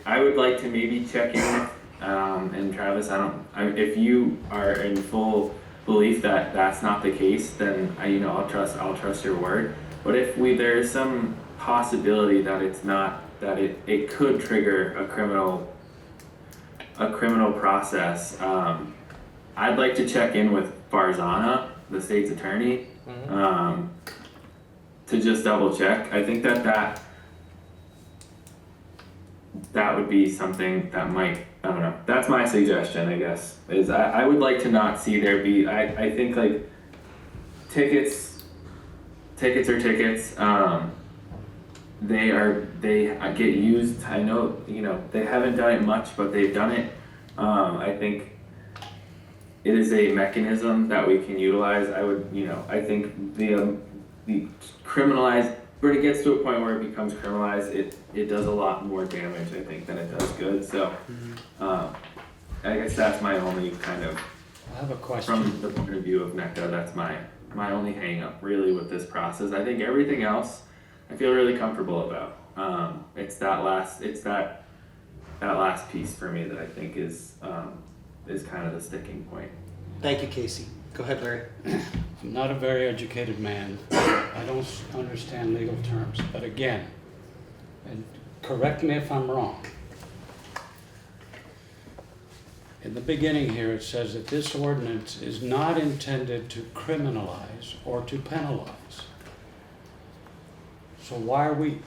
I would like to maybe check in, and Travis, if you are in full belief that that's not the case, then I'll trust your word. But if there is some possibility that it's not, that it could trigger a criminal process, I'd like to check in with Farzana, the state's attorney, to just double check. I think that would be something that might, I don't know, that's my suggestion, I guess, is I would like to not see there be, I think like tickets are tickets. They get used. I know, they haven't done it much, but they've done it. I think it is a mechanism that we can utilize. I think the criminalized, when it gets to a point where it becomes criminalized, it does a lot more damage, I think, than it does good. So, I guess that's my only kind of, I have a question. from the point of view of NECA, that's my only hang up really with this process. I think everything else I feel really comfortable about. It's that last piece for me that I think is kind of the sticking point. thank you, Casey. Go ahead, Larry. I'm not a very educated man. I don't understand legal terms, but again, and correct me if I'm wrong. In the beginning here, it says that this ordinance is not intended to criminalize or to penalize. So why are we,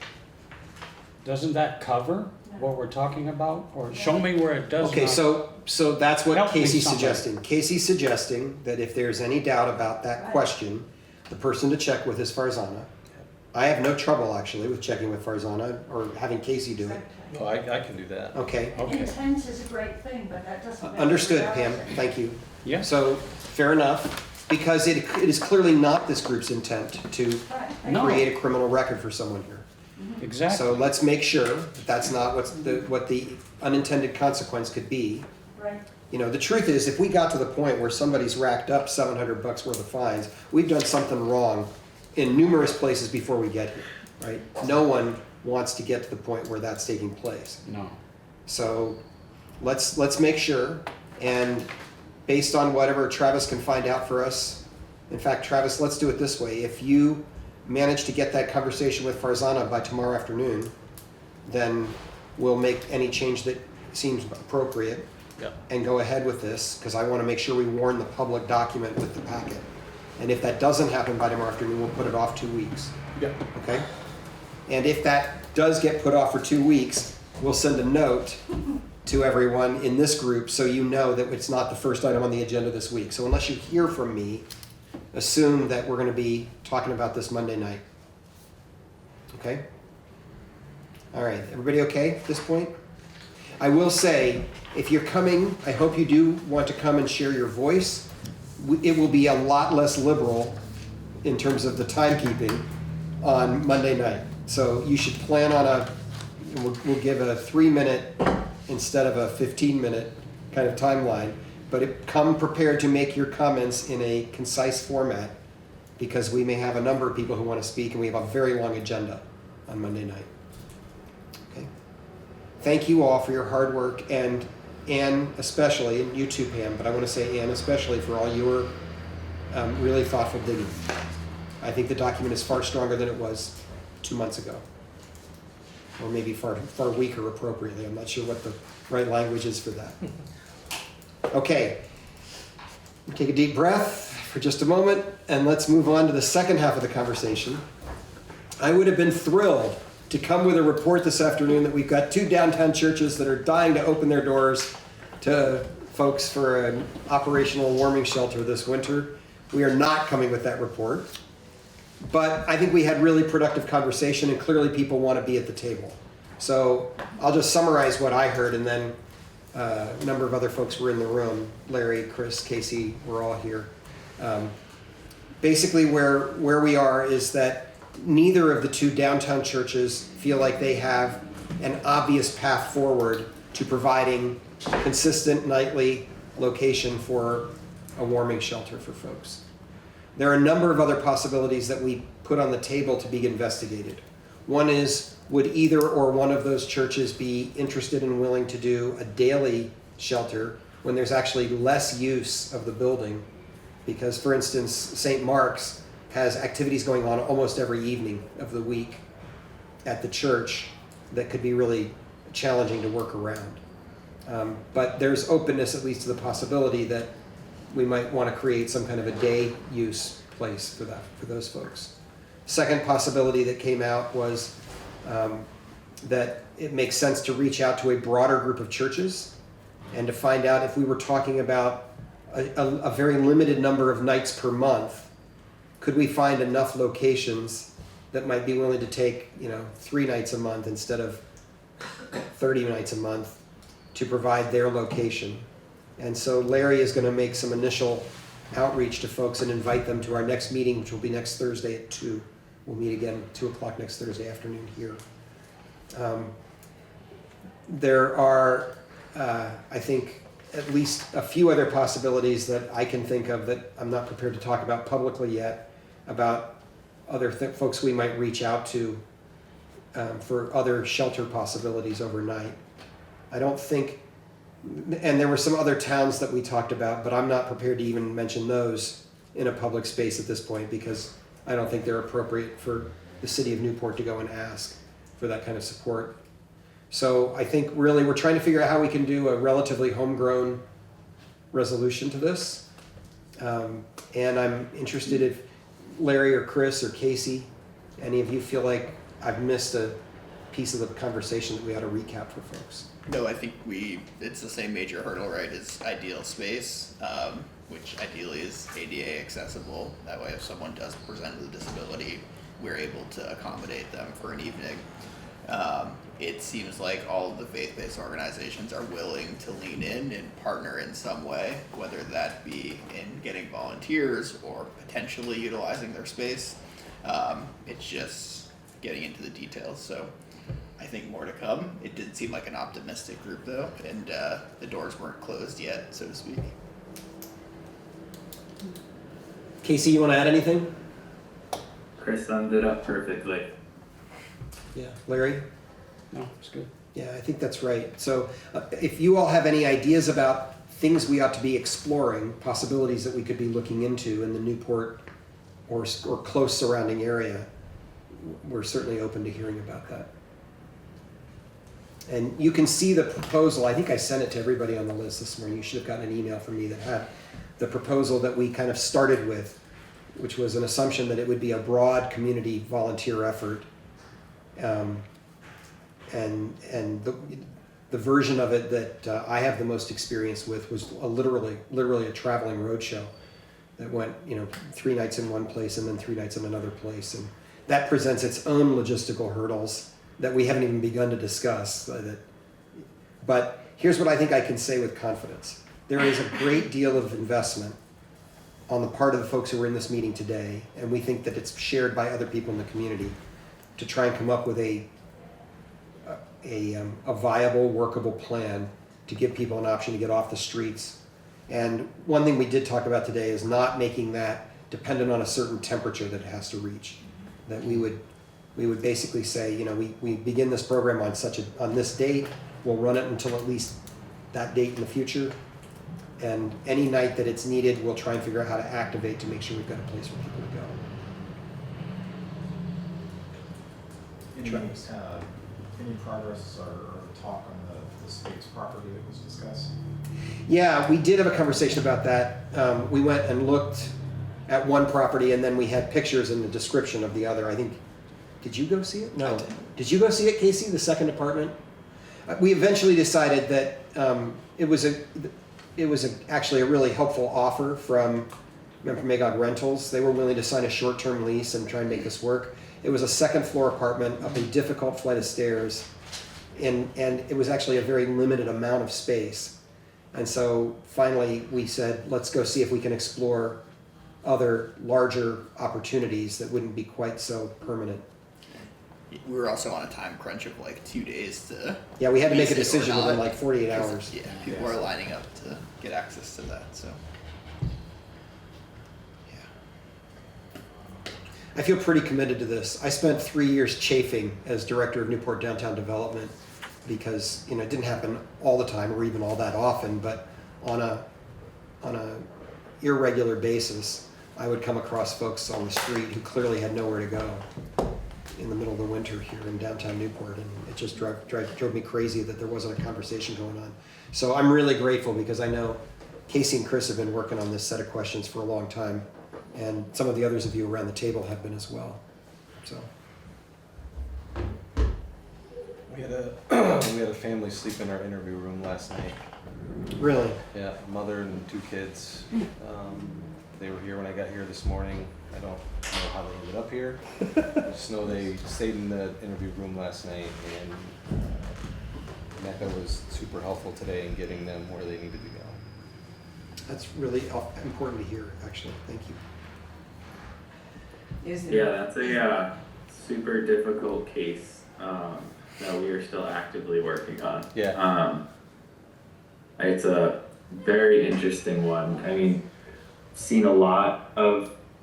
doesn't that cover what we're talking about? Or show me where it does not. Okay, so that's what Help me, Casey's somebody. suggesting. Casey's suggesting that if there's any doubt about that question, the person to check with is Farzana. I have no trouble actually with checking with Farzana or having Casey do it. Oh, I can do that. Okay, Okay, Intent is a great thing, but that doesn't. make understood, it Pam, reality. thank you. yeah, So, fair enough, because it is clearly not this group's intent to Right. No. create a criminal record for someone here. exactly. So let's make sure that that's not what the unintended consequence could be. Right. You know, the truth is, if we got to the point where somebody's racked up $700 worth of fines, we've done something wrong in numerous places before we get here, right? No one wants to get to the point where that's taking place. No. So let's make sure, and based on whatever Travis can find out for us, in fact, Travis, let's do it this way. If you manage to get that conversation with Farzana by tomorrow afternoon, then we'll make any change that seems appropriate Yep. and go ahead with this, because I want to make sure we warn the public document with the packet. And if that doesn't happen by tomorrow afternoon, we'll put it off 2 weeks, Yep. okay? And if that does get put off for 2 weeks, we'll send a note to everyone in this group so you know that it's not the first item on the agenda this week. So unless you hear from me, assume that we're going to be talking about this Monday night. Okay? All right, everybody okay at this point? I will say, if you're coming, I hope you do want to come and share your voice. It will be a lot less liberal in terms of the timekeeping on Monday night. So you should plan on we'll give a 3-minute instead of a 15-minute kind of timeline. But come prepared to make your comments in a concise format, because we may have a number of people who want to speak and we have a very long agenda on Monday night. Okay. Thank you all for your hard work, and Anne especially, and you too, Pam, but I want to say Anne especially for all your really thoughtful digging. I think the document is far stronger than it was 2 months ago. Or maybe far weaker appropriately. I'm not sure what the right language is for that. Okay, take a deep breath for just a moment, and let's move on to the second half of the conversation. I would have been thrilled to come with a report this afternoon that we've got 2 downtown churches that are dying to open their doors to folks for an operational warming shelter this winter. We are not coming with that report, but I think we had really productive conversation, and clearly people want to be at the table. So I'll just summarize what I heard, and then a number of other folks were in the room. Larry, Chris, Casey, we're all here. Basically where we are is that neither of the 2 downtown churches feel like they have an obvious path forward to providing consistent nightly location for a warming shelter for folks. There are a number of other possibilities that we put on the table to be investigated. One is, would either or one of those churches be interested and willing to do a daily shelter when there's actually less use of the building? Because, for instance, St. Mark's has activities going on almost every evening of the week at the church that could be really challenging to work around. But there's openness at least to the possibility that we might want to create some kind of a day use place for those folks. Second possibility that came out was that it makes sense to reach out to a broader group of churches and to find out if we were talking about a very limited number of nights per month, could we find enough locations that might be willing to take 3 nights a month instead of 30 nights a month to provide their location. And so Larry is going to make some initial outreach to folks and invite them to our next meeting, which will be next Thursday at 2. We'll meet again 2 o'clock next Thursday afternoon here. There are, I think, at least a few other possibilities that I can think of that I'm not prepared to talk about publicly yet, about other folks we might reach out to for other shelter possibilities overnight. I don't think, and there were some other towns that we talked about, but I'm not prepared to even mention those in a public space at this point, because I don't think they're appropriate for the city of Newport to go and ask for that kind of support. So I think really we're trying to figure out how we can do a relatively homegrown resolution to this. And I'm interested if Larry or Chris or Casey, any of you feel like I've missed a piece of the conversation that we ought to recap for folks. No, I think it's the same major hurdle, right, as ideal space, which ideally is ADA accessible. That way if someone does present with a disability, we're able to accommodate them for an evening. It seems like all of the faith-based organizations are willing to lean in and partner in some way, whether that be in getting volunteers or potentially utilizing their space. It's just getting into the details, so I think more to come. It did seem like an optimistic group though, and the doors weren't closed yet, so to speak. Casey, you want to add anything? Chris summed it up perfectly. Yeah. Larry? No, it's good. Yeah, I think that's right. So if you all have any ideas about things we ought to be exploring, possibilities that we could be looking into in the Newport or close surrounding area, we're certainly open to hearing about that. And you can see the proposal. I think I sent it to everybody on the list this morning. You should have gotten an email from me that had the proposal that we kind of started with, which was an assumption that it would be a broad community volunteer effort. And the version of it that I have the most experience with was literally a traveling roadshow that went, 3 nights in one place and then 3 nights in another place. And that presents its own logistical hurdles that we haven't even begun to discuss. But here's what I think I can say with confidence. There is a great deal of investment on the part of the folks who are in this meeting today, and we think that it's shared by other people in the community to try and come up with a viable, workable plan to give people an option to get off the streets. And one thing we did talk about today is not making that dependent on a certain temperature that it has to reach. That we would basically say, we begin this program on this date, we'll run it until at least that date in the future, and any night that it's needed, we'll try and figure out how to activate to make sure we've got a place for people to go. Any progress or talk on the Spates property that was discussed? Yeah, we did have a conversation about that. We went and looked at one property, and then we had pictures and the description of the other. I think, did you go see it? No. Did you go see it, Casey, the second apartment? We eventually decided that it was actually a really helpful offer from Magog Rentals. They were willing to sign a short-term lease and try and make this work. It was a second-floor apartment up a difficult flight of stairs, and it was actually a very limited amount of space. And so finally we said, let's go see if we can explore other larger opportunities that wouldn't be quite so permanent. We were also on a time crunch of like 2 days to. Yeah, we had to make a lease it or decision not, within like 48 hours. Yeah, people are lining up to get access to that, so. I feel pretty committed to this. I spent 3 years chafing as director of Newport Downtown Development because it didn't happen all the time or even all that often, but on a irregular basis, I would come across folks on the street who clearly had nowhere to go in the middle of the winter here in downtown Newport, and it just drove me crazy that there wasn't a conversation going on. So I'm really grateful because I know Casey and Chris have been working on this set of questions for a long time, and some of the others of you around the table have been as well. So We had a family sleep in our interview room last night. really, Yeah, mother and 2 kids. They were here when I got here this morning. I don't know how they ended up here. I just know they stayed in the interview room last night, and Mecca was super helpful today in getting them where they needed to go. that's really important to hear, actually. Thank you. Yeah, that's a super difficult case that we are still actively working on. Yeah. It's a very interesting one. I mean,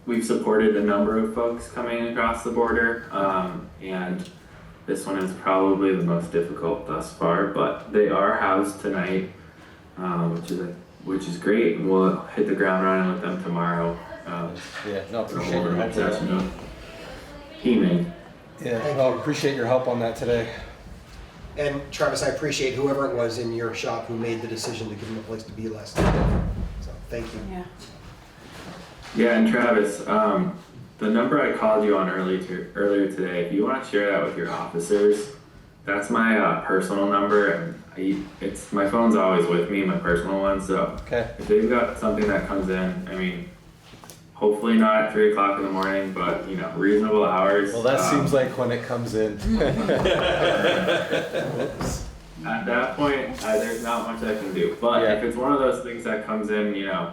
we've supported a number of folks coming across the border, and this one is probably the most difficult thus far, but they are housed tonight, which is great, and we'll hit the ground running with them tomorrow. Appreciate your help. Appreciate your help on that today. And Travis, I appreciate whoever it was in your shop who made the decision to give them a place to be last night. So, thank you. Yeah. Yeah, and Travis, the number I called you on earlier today, if you want to share that with your officers, that's my personal number, and it's my phone's always with me, my personal one. So Okay. if they've got something that comes in, I mean, hopefully not at 3 o'clock in the morning, but you know, reasonable hours. Well, that seems like when it comes in. At that point, there's not much I can do. But Yeah. if it's one of those things that comes in, you know,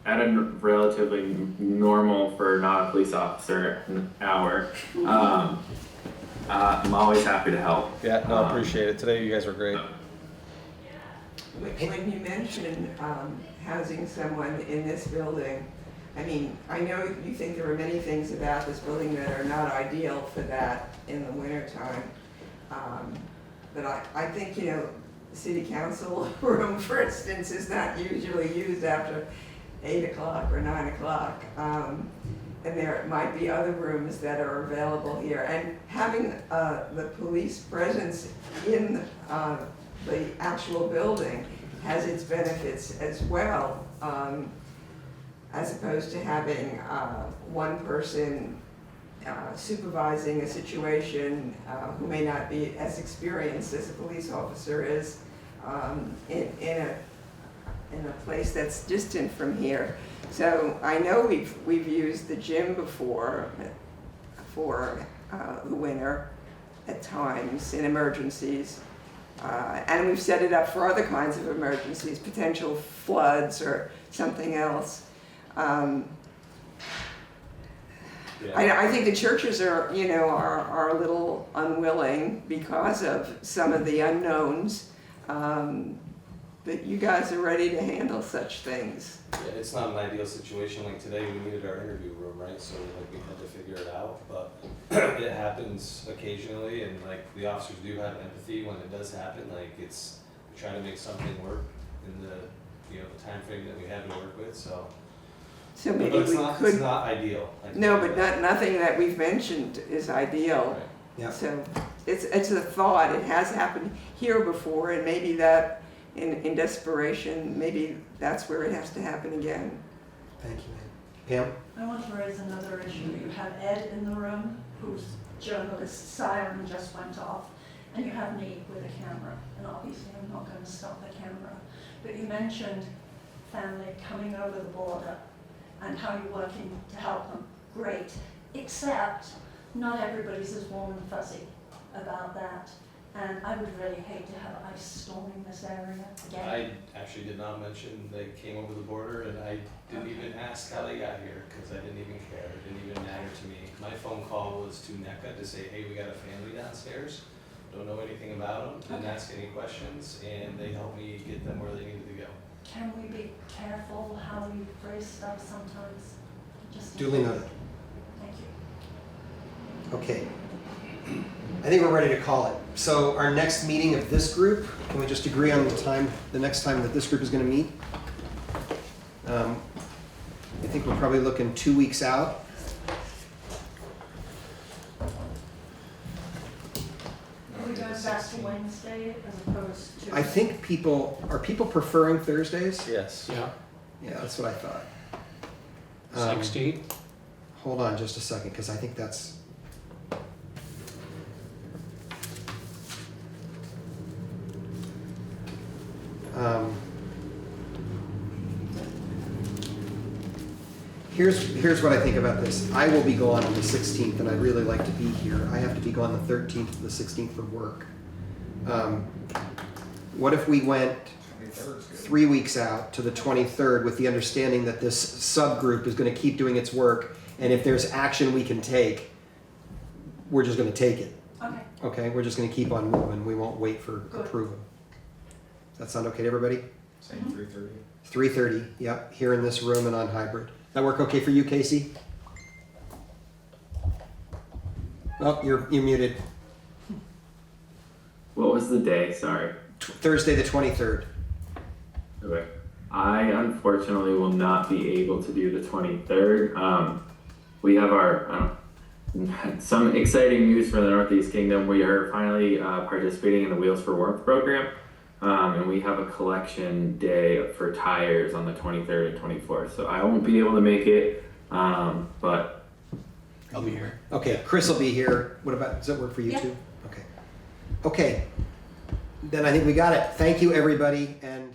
at a relatively normal for not a police officer hour, I'm always happy to help. Yeah, no, I appreciate it. Today you guys were great. When you mention housing someone in this building, I mean, I know you think there are many things about this building that are not ideal for that in the wintertime. But I think, you know, the city council room, for instance, is not usually used after 8 o'clock or 9 o'clock. And there might be other rooms that are available here. And having the police presence in the actual building has its benefits as well, as opposed to having one person supervising a situation who may not be as experienced as a police officer is in a place that's distant from here. So I know we've used the gym before for the winter at times in emergencies. And we've set it up for other kinds of emergencies, potential floods or something else. I think the churches are, you know, are a little unwilling because of some of the unknowns. But you guys are ready to handle such things. Yeah, it's not an ideal situation. Like today, we needed our interview room, right? So like we had to figure it out. But it happens occasionally, and like the officers do have empathy when it does happen. Like we try to make something work in the the time frame that we have to work with. So Maybe but we could. it's not ideal. No, but nothing that we've mentioned is ideal. Right. Yeah. So it's a thought. It has happened here before, and maybe that in desperation, maybe that's where it has to happen again. Thank you, Pam. I want to raise another issue. You have Ed in the room, whose journalist siren just went off, and you have me with a camera, and obviously I'm not going to stop the camera. But you mentioned family coming over the border and how you're working to help them. Great, except not everybody's as warm and fuzzy about that. And I would really hate to have ICE storming this area again. I actually did not mention they came over the border, and I didn't even ask how they got here because I didn't even care. It didn't even matter to me. My phone call was to NECA to say, hey, we got a family downstairs. Don't know anything about them. Didn't ask any questions, and they helped me get them where they needed to go. Can we be careful how we phrase stuff sometimes? Just Duly noted. Thank you. Okay. I think we're ready to call it. So our next meeting of this group, can we just agree on the next time that this group is going to meet? I think we're probably looking 2 weeks out. Are we going back to Wednesday as opposed to? I think are people preferring Thursdays? Yes. Yeah, Yeah, that's what I thought. 16? Hold on just a second, because I think that's. Here's what I think about this. I will be gone on the 16th, and I'd really like to be here. I have to be gone the 13th to the 16th for work. What if we went 3 weeks out to the 23rd with the understanding that this subgroup is going to keep doing its work, and if there's action we can take, we're just going to take it. Okay. Okay, we're just going to keep on moving. We won't wait for Good. approval. Does that sound okay to everybody? Same 3:30. 3:30, yep, here in this room and on hybrid. That work okay for you, Casey? Oh, you're muted. What was the day? Sorry. Thursday the 23rd. Okay. I unfortunately will not be able to do the 23rd. We have our some exciting news for the Northeast Kingdom. We are finally participating in the Wheels for Warmth program. And we have a collection day for tires on the 23rd and 24th. So I won't be able to make it, but I'll be here. Okay, Chris will be here. What about, does that work for you Yeah. too? Okay. Okay, then I think we got it. Thank you, everybody, and